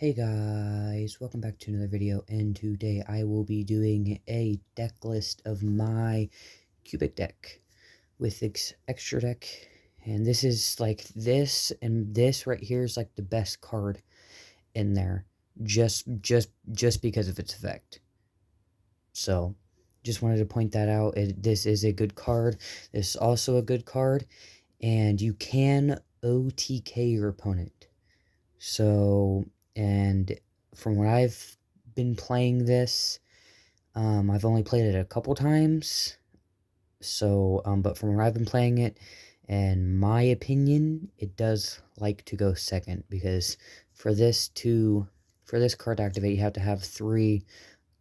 Hey guys, welcome back to another video, and today I will be doing a deck list of my Cubic deck with extra deck, and this is like this, and this right here is like the best card in there, just because of its effect. So, just wanted to point that out. This is a good card. This is also a good card, and you can OTK your opponent. So, and from what I've been playing this, I've only played it a couple times. So, but from where I've been playing it, in my opinion, it does like to go second, because for this card to activate, you have to have 3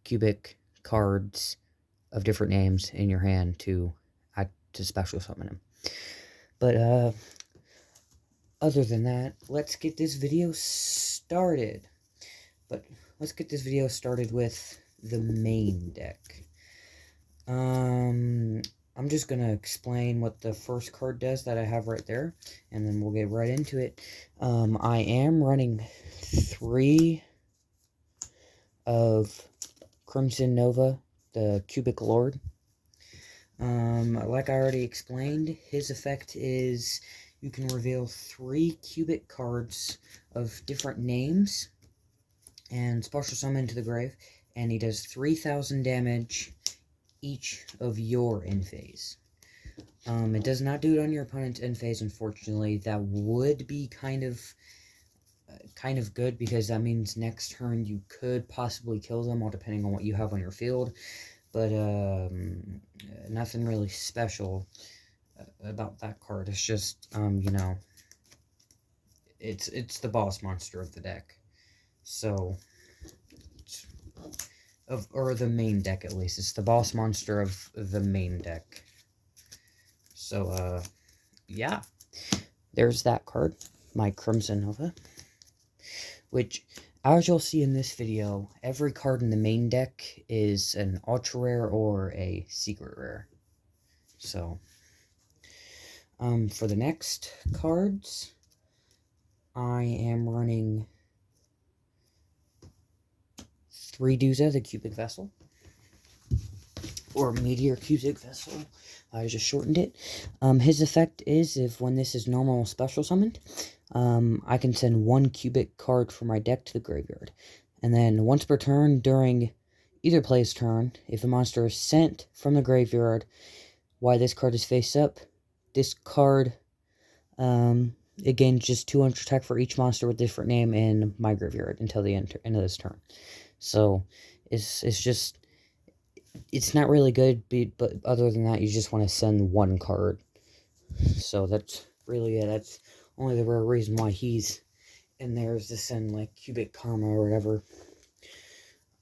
cubic cards of different names in your hand to special summon them. But other than that, let's get this video started. But let's get this video started with the main deck. I'm just gonna explain what the first card does that I have right there, and then we'll get right into it. I am running 3 of Crimson Nova, the Cubic Lord. Like I already explained, his effect is you can reveal 3 cubic cards of different names and special summon to the grave, and he does 3,000 damage each of your end phase. It does not do it on your opponent's end phase, unfortunately. That would be kind of good, because that means next turn you could possibly kill them, all depending on what you have on your field. But nothing really special about that card. It's just you know, it's the boss monster of the deck. So, or the main deck at least. It's the boss monster of the main deck. So, yeah. There's that card, my Crimson Nova. Which, as you'll see in this video, every card in the main deck is an ultra rare or a secret rare. So, for the next cards, I am running 3 Duza, the Cubic Vessel, or Meteor Cubic Vessel. I just shortened it. His effect is, if when this is normal special summoned, I can send 1 cubic card from my deck to the graveyard. And then once per turn during either player's turn, if a monster is sent from the graveyard while this card is face up, this card, it gains just 200 attack for each monster with a different name in my graveyard until the end of this turn. So, it's just, it's not really good, but other than that, you just want to send 1 card. So that's really it. That's only the rare reason why he's in there, is to send, like, Cubic Karma or whatever.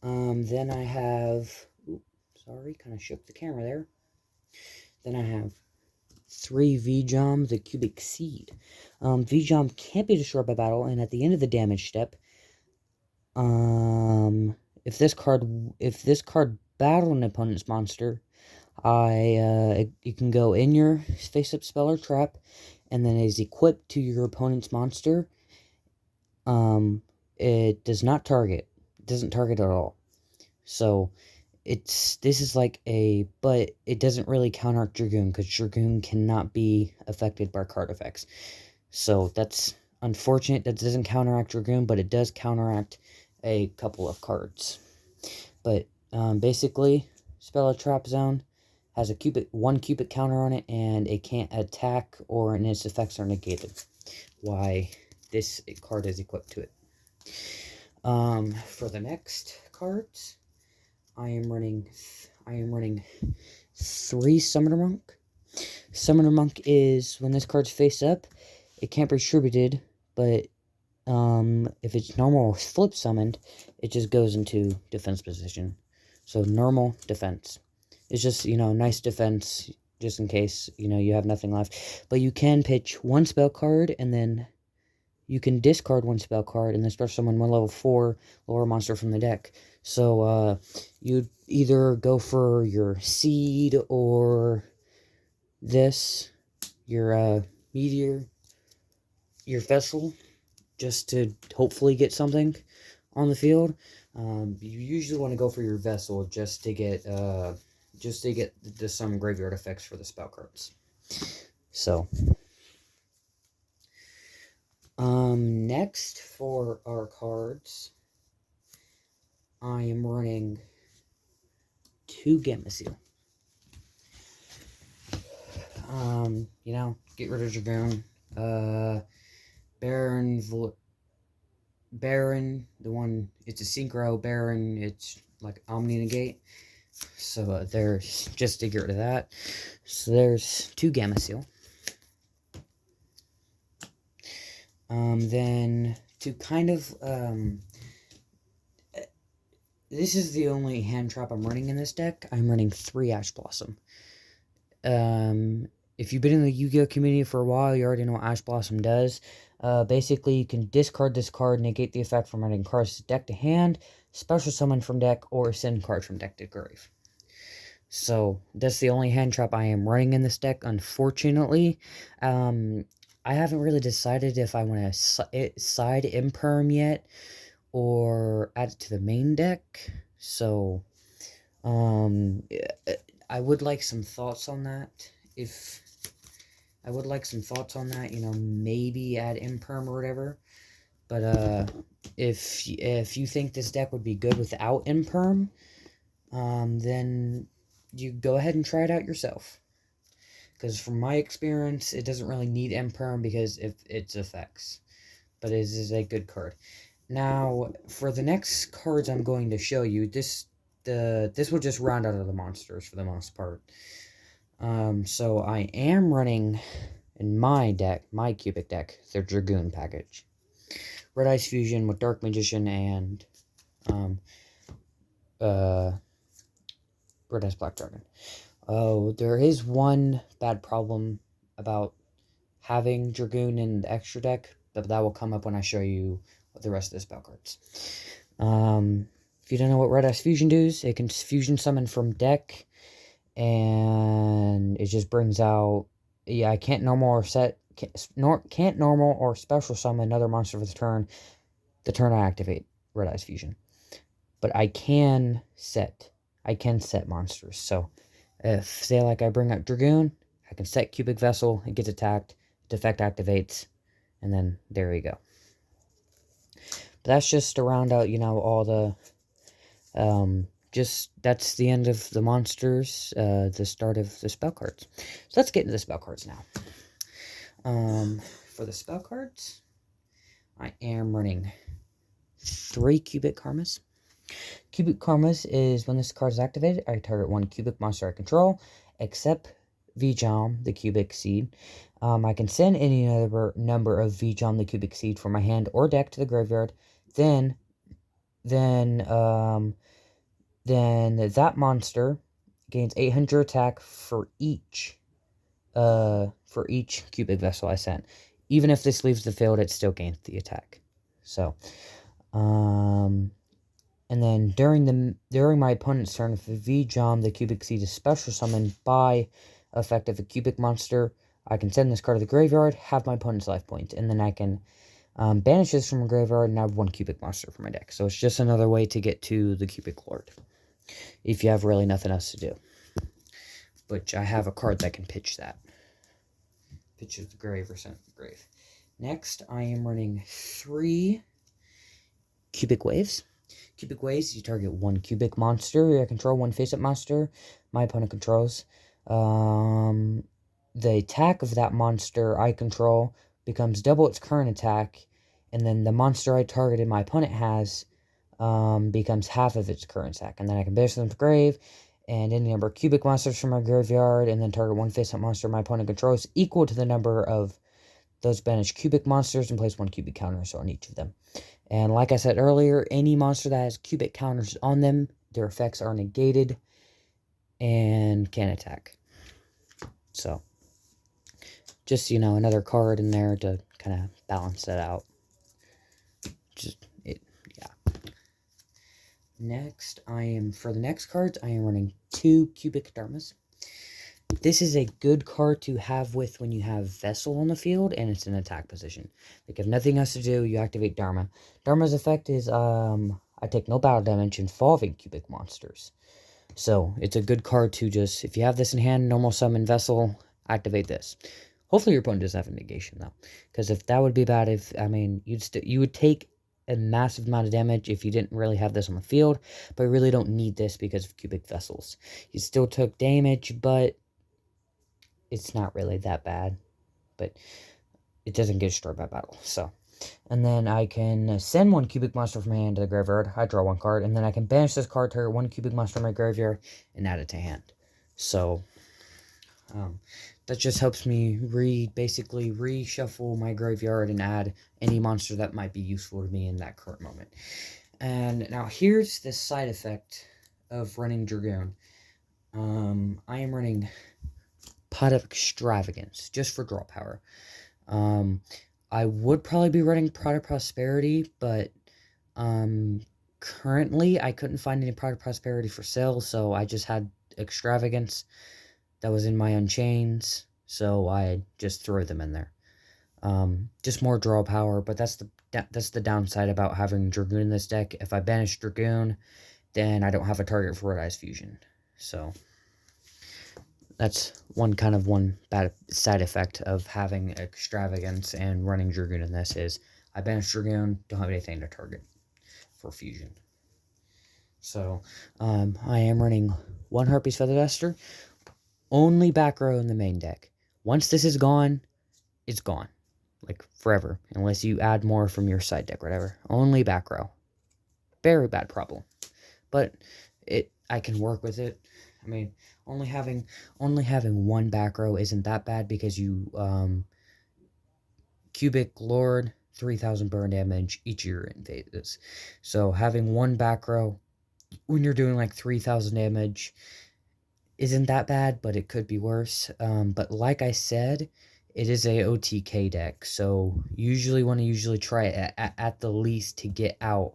Then I have, sorry, kind of shook the camera there. Then I have 3 Vjam, the Cubic Seed. Vjam can't be destroyed by battle, and at the end of the damage step, if this card battled an opponent's monster, you can go in your face-up spell or trap, and then is equipped to your opponent's monster. It does not target. It doesn't target at all. So, this is like but it doesn't really counteract Dragoon, because Dragoon cannot be affected by card effects. So, that's unfortunate. That doesn't counteract Dragoon, but it does counteract a couple of cards. But, basically, Spell or Trap Zone has a 1 cubic counter on it, and it can't attack, and its effects are negated. Why this card is equipped to it. For the next cards, I am running 3 Summoner Monk. Summoner Monk is, when this card's face up, it can't be distributed, but if it's normal flip summoned, it just goes into defense position. So normal defense. It's just, nice defense, just in case, you have nothing left. But you can pitch 1 spell card, and then you can discard 1 spell card, and then special summon 1 level 4 lower monster from the deck. So, you'd either go for your Seed, or this, your Meteor, your Vessel, just to hopefully get something on the field. You usually want to go for your vessel just to get some graveyard effects for the spell cards. So, next for our cards, I am running 2 Gameciel. Get rid of Dragoon. Baron, the one, it's a Synchro Baron, it's like Omni Negate. So there's, just to get rid of that. So there's 2 Gameciel. Then to kind of, this is the only hand trap I'm running in this deck. I'm running 3 Ash Blossom. If you've been in the Yu-Gi-Oh community for a while, you already know what Ash Blossom does. Basically, you can discard this card, negate the effect from running cards to deck to hand, special summon from deck, or send cards from deck to grave. So, that's the only hand trap I am running in this deck, unfortunately. I haven't really decided if I want to side Imperm yet, or add it to the main deck. So, I would like some thoughts on that. Maybe add Imperm or whatever. But, if you think this deck would be good without Imperm, then you go ahead and try it out yourself. Because from my experience, it doesn't really need Imperm because of its effects. But it is a good card. Now, for the next cards I'm going to show you, this will just round out of the monsters for the most part. So I am running in my deck, my Cubic deck, the Dragoon package. Red Eyes Fusion with Dark Magician and Red Eyes Black Dragon. Oh, there is one bad problem about having Dragoon in the extra deck, but that will come up when I show you the rest of the spell cards. If you don't know what Red Eyes Fusion does, it can fusion summon from deck, and it just brings out, I can't normal or special summon another monster for the turn I activate Red Eyes Fusion. But I can set monsters. So if, say, like I bring up Dragoon, I can set Cubic Vessel, it gets attacked, Defect activates, and then there you go. But that's just to round out, all the, that's the end of the monsters, the start of the spell cards. So let's get into the spell cards now. For the spell cards, I am running 3 Cubic Karmas. Cubic Karmas is when this card is activated, I target 1 Cubic monster I control, except Vijam, the Cubic Seed. I can send any other number of Vijam, the Cubic Seed, from my hand or deck to the graveyard. Then that monster gains 800 attack for each Cubic Vessel I sent. Even if this leaves the field, it still gains the attack. So, and then during my opponent's turn, if Vijam, the Cubic Seed, is special summoned by effect of a Cubic monster, I can send this card to the graveyard, have my opponent's life point, and then I can banish this from a graveyard and have 1 Cubic monster for my deck. So it's just another way to get to the Cubic Lord, if you have really nothing else to do. Which I have a card that can pitch that. Pitches the grave or send to the grave. Next, I am running 3 Cubic Waves. Cubic Waves, you target 1 Cubic monster. I control 1 face-up monster my opponent controls. The attack of that monster I control becomes double its current attack, and then the monster I targeted my opponent has becomes half of its current attack. And then I can banish them to the grave, and any number of Cubic monsters from my graveyard, and then target 1 face-up monster my opponent controls equal to the number of those banished Cubic monsters, and place 1 Cubic counter on each of them. And like I said earlier, any monster that has Cubic counters on them, their effects are negated and can attack. So, just, another card in there to kind of balance that out. Yeah. Next, for the next cards, I am running 2 Cubic Dharmas. This is a good card to have with when you have Vessel on the field and it's in attack position. Like, if nothing else to do, you activate Dharma. Dharma's effect is, I take no battle damage involving cubic monsters. So, it's a good card to just, if you have this in hand, normal summon Vessel, activate this. Hopefully your opponent doesn't have a negation, though. Because if that would be bad, you would take a massive amount of damage if you didn't really have this on the field, but you really don't need this because of cubic vessels. You still took damage, but it's not really that bad. But it doesn't get destroyed by battle, so. And then I can send one cubic monster from my hand to the graveyard. I draw one card, and then I can banish this card, target one cubic monster from my graveyard, and add it to hand. So, that just helps me basically reshuffle my graveyard and add any monster that might be useful to me in that current moment. And now here's the side effect of running Dragoon. I am running Pot of Extravagance, just for draw power. I would probably be running Pot of Prosperity, but currently I couldn't find any Pot of Prosperity for sale, so I just had Extravagance that was in my Unchains, so I just threw them in there. Just more draw power, but that's the downside about having Dragoon in this deck. If I banish Dragoon, then I don't have a target for Red Eyes Fusion. So that's one bad side effect of having Extravagance and running Dragoon in this is I banish Dragoon, don't have anything to target for Fusion. So I am running one Harpy's Feather Duster, only back row in the main deck. Once this is gone, it's gone. Like, forever. Unless you add more from your side deck or whatever. Only back row. Very bad problem. But I can work with it. I mean, only having one back row isn't that bad because you Cubic Lord 3000 burn damage each of your phases. So having one back row when you're doing like 3000 damage isn't that bad, but it could be worse. But like I said, it is a OTK deck, so usually want to try it at the least to get out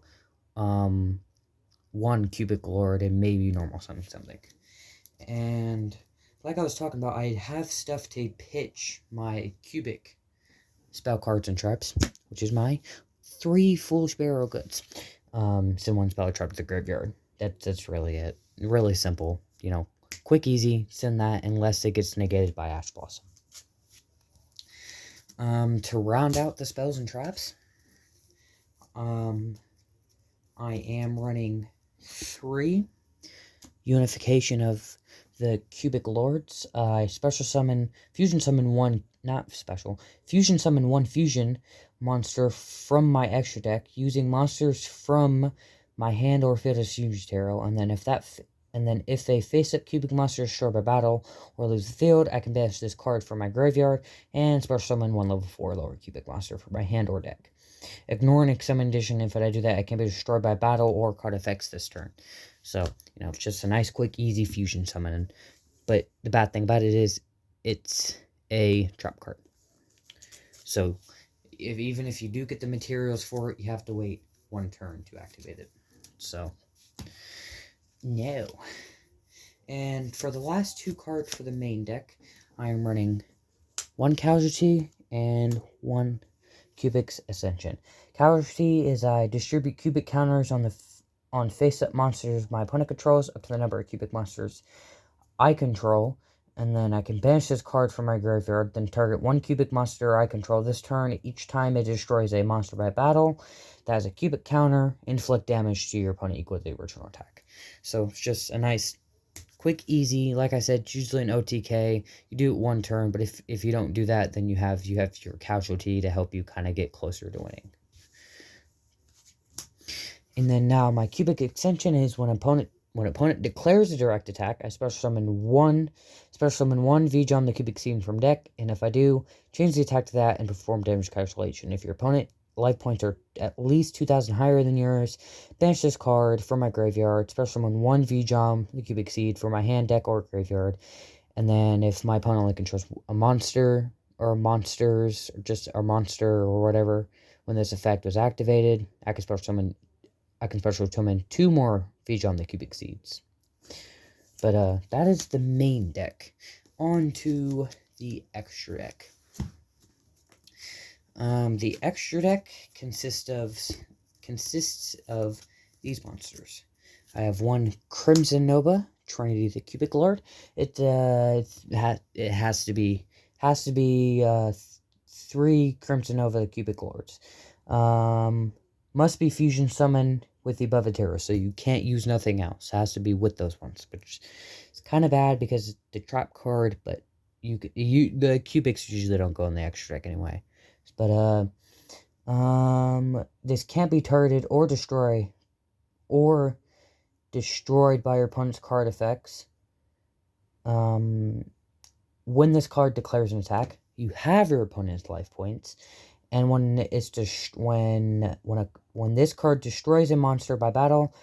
one Cubic Lord and maybe normal something. And like I was talking about, I have stuff to pitch my Cubic spell cards and traps, which is my 3 Foolish Barrel Goods. Send one spell or trap to the graveyard. That's really it. Really simple, you know. Quick, easy, send that unless it gets negated by Ash Blossom. To round out the spells and traps, I am running 3 Unification of the Cubic Lords. I special summon, fusion summon one, not special, fusion summon one fusion monster from my extra deck using monsters from my hand or field as Fusion Tarot, and then if they face up cubic monsters destroyed by battle or lose the field, I can banish this card from my graveyard and special summon one level 4 lower cubic monster from my hand or deck. Ignore an summon addition. If I do that, I can be destroyed by battle or card effects this turn. So, you know, it's just a nice, quick, easy fusion summon. But the bad thing about it is it's a trap card. So, even if you do get the materials for it, you have to wait one turn to activate it. So, no. And for the last 2 cards for the main deck, I am running 1 Casualty and 1 Cubic's Ascension. Casualty is I distribute cubic counters on face-up monsters my opponent controls up to the number of cubic monsters I control, and then I can banish this card from my graveyard, then target 1 cubic monster I control this turn. Each time it destroys a monster by battle that has a cubic counter, inflict damage to your opponent equal to the original attack. So it's just a nice, quick, easy, like I said, usually an OTK. You do it 1 turn, but if you don't do that, then you have your Casualty to help you kind of get closer to winning. And then now my Cubic Extension is when opponent declares a direct attack, I special summon one V-Jump the Cubic Seed from deck, and if I do, change the attack to that and perform damage calculation. If your opponent life points are at least 2,000 higher than yours, banish this card from my graveyard, special summon 1 V-Jump the Cubic Seed for my hand, deck, or graveyard. And then if my opponent only controls a monster, or monsters, or just a monster, or whatever, when this effect was activated, I can special summon 2 more V-Jump the Cubic Seeds. But that is the main deck. on to the extra deck. The extra deck consists of these monsters. I have one Crimson Nova, Trinity the Cubic Lord. It has to be 3 Crimson Nova the Cubic Lords. Must be fusion summoned with the above a terror, so you can't use nothing else. It has to be with those ones, which is kind of bad because the trap card, but the cubics usually don't go in the extra deck anyway. But this can't be targeted or destroyed by your opponent's card effects. When this card declares an attack, you have your opponent's life points, and when this card destroys a monster by battle,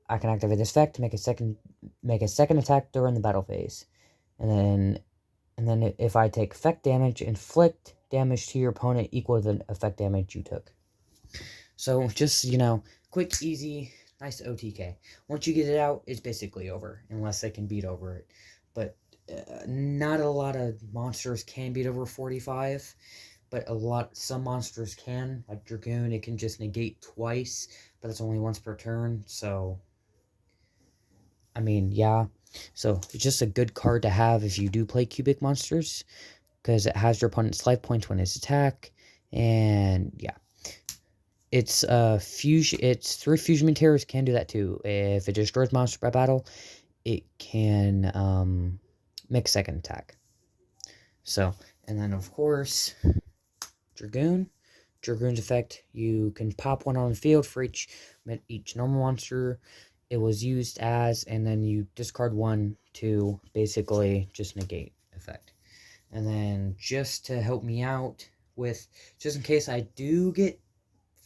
I can activate this effect to make a second attack during the battle phase, and then if I take effect damage, inflict damage to your opponent equal to the effect damage you took. So just, quick, easy, nice OTK. Once you get it out, it's basically over, unless they can beat over it. But not a lot of monsters can beat over 45, but some monsters can. Like Dragoon, it can just negate twice, but it's only once per turn, so I mean, yeah. So it's just a good card to have if you do play cubic monsters, because it has your opponent's life points when it's attack, and yeah. It's fusion. It's 3 fusion materials can do that too. If it destroys monster by battle, it can make a second attack. So, and then of course, Dragoon. Dragoon's effect, you can pop one on the field for each normal monster it was used as, and then you discard one to basically just negate effect. And then just to help me out with, just in case I do get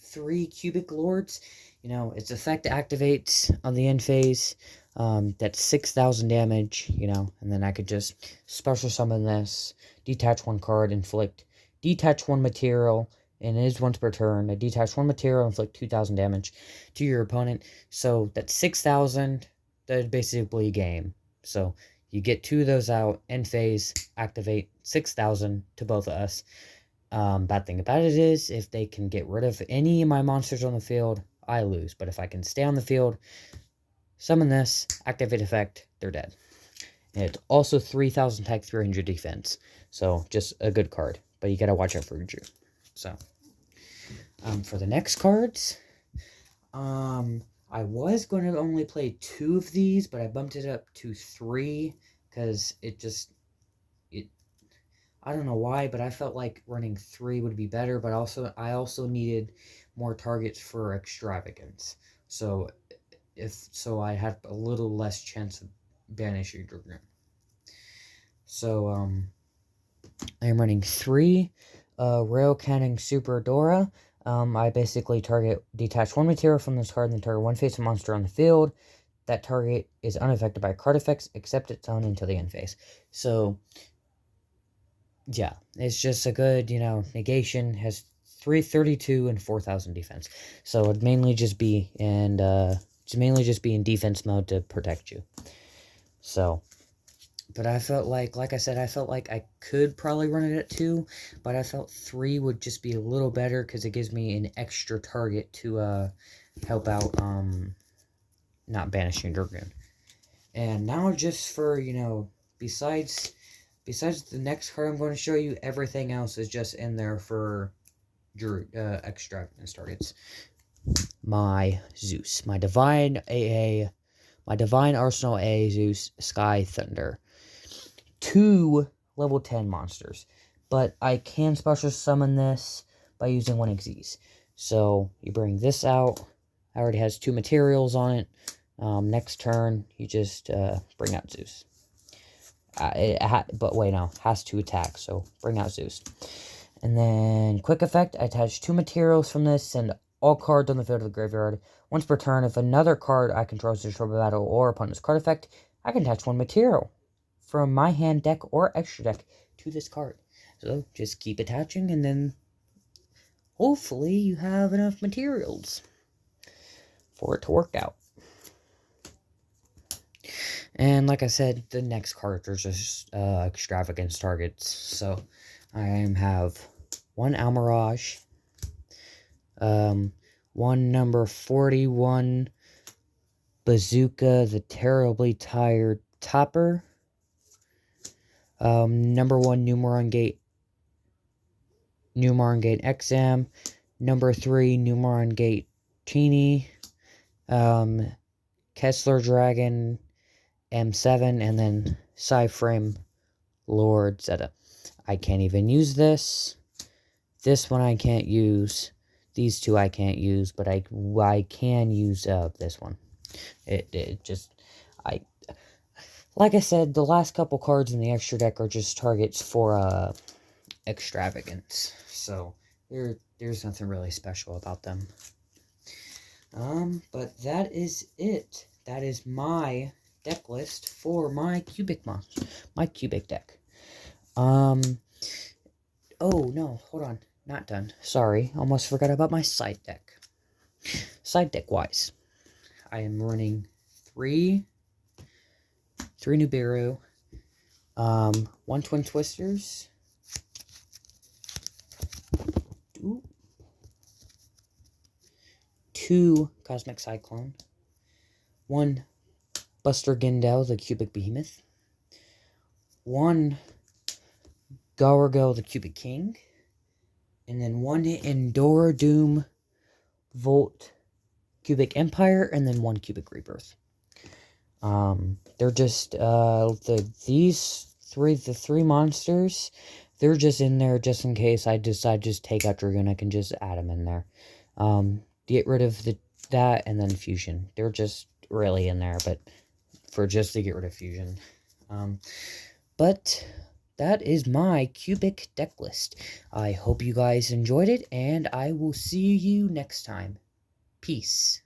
3 Cubic Lords, its effect activates on the end phase. That's 6,000 damage, and then I could just special summon this, detach 1 card, inflict, detach 1 material, and it is once per turn. I detach 1 material, inflict 2,000 damage to your opponent. So that's 6,000. That's basically a game. So you get 2 of those out, end phase, activate 6,000 to both of us. Bad thing about it is, if they can get rid of any of my monsters on the field, I lose. But if I can stay on the field, summon this, activate effect, they're dead. And it's also 3,000 attack, 300 defense. So just a good card. But you gotta watch out for Drew. So, for the next cards, I was going to only play 2 of these, but I bumped it up to 3, because I don't know why, but I felt like running 3 would be better, but I also needed more targets for extravagance. So I had a little less chance of banishing Dragoon. So I am running 3 Rail Cannon Super Dora. I basically detach 1 material from this card and then target 1 face monster on the field. That target is unaffected by card effects except its own until the end phase. So yeah, it's just a good, negation, has 332 and 4,000 defense. So it'd mainly just be in defense mode to protect you. So, but I felt like I said, I could probably run it at 2, but I felt 3 would just be a little better because it gives me an extra target to help out not banishing Dragoon. And now just for, besides the next card I'm going to show you, everything else is just in there for extravagance targets. My Zeus, my Divine Arsenal AA Zeus Sky Thunder. 2 level 10 monsters, but I can special summon this by using 1 Xyz. So you bring this out. It already has 2 materials on it. Next turn, you just bring out Zeus. But wait, no, has to attack, so bring out Zeus. And then, quick effect, I attach 2 materials from this, send all cards on the field of the graveyard. Once per turn, if another card I control is destroyed by battle or opponent's card effect, I can attach 1 material from my hand, deck, or extra deck to this card. So, just keep attaching, and then hopefully you have enough materials for it to work out. And like I said, the next cards are just extravagance targets. So I have one Almirage, one number 41 Bazooka, the Terribly Tired Topper, number 1 Numeron Gate XM, number 3 Numeron Gate Teeny, Kessler Dragon M7, and then Psyframe Lord Zeta. I can't even use this. This one I can't use. These two I can't use, but I can use this one. Like I said, the last couple cards in the extra deck are just targets for extravagance. So there's nothing really special about them. But that is it. That is my deck list for my Cubic deck. Oh no, hold on. Not done. Sorry, almost forgot about my side deck. Side deck wise, I am running three Nibiru, 1 Twin Twisters, 2 Cosmic Cyclone, 1 Buster Gindel, the Cubic Behemoth, 1 Gargel, the Cubic King, and then 1 Endora Doom Volt Cubic Empire, and then 1 Cubic Rebirth. They're just the three monsters. They're just in there just in case I decide to just take out Dragoon. I can just add them in there. Get rid of that and then Fusion. They're just really in there, but for just to get rid of Fusion. But that is my Cubic deck list. I hope you guys enjoyed it, and I will see you next time. Peace.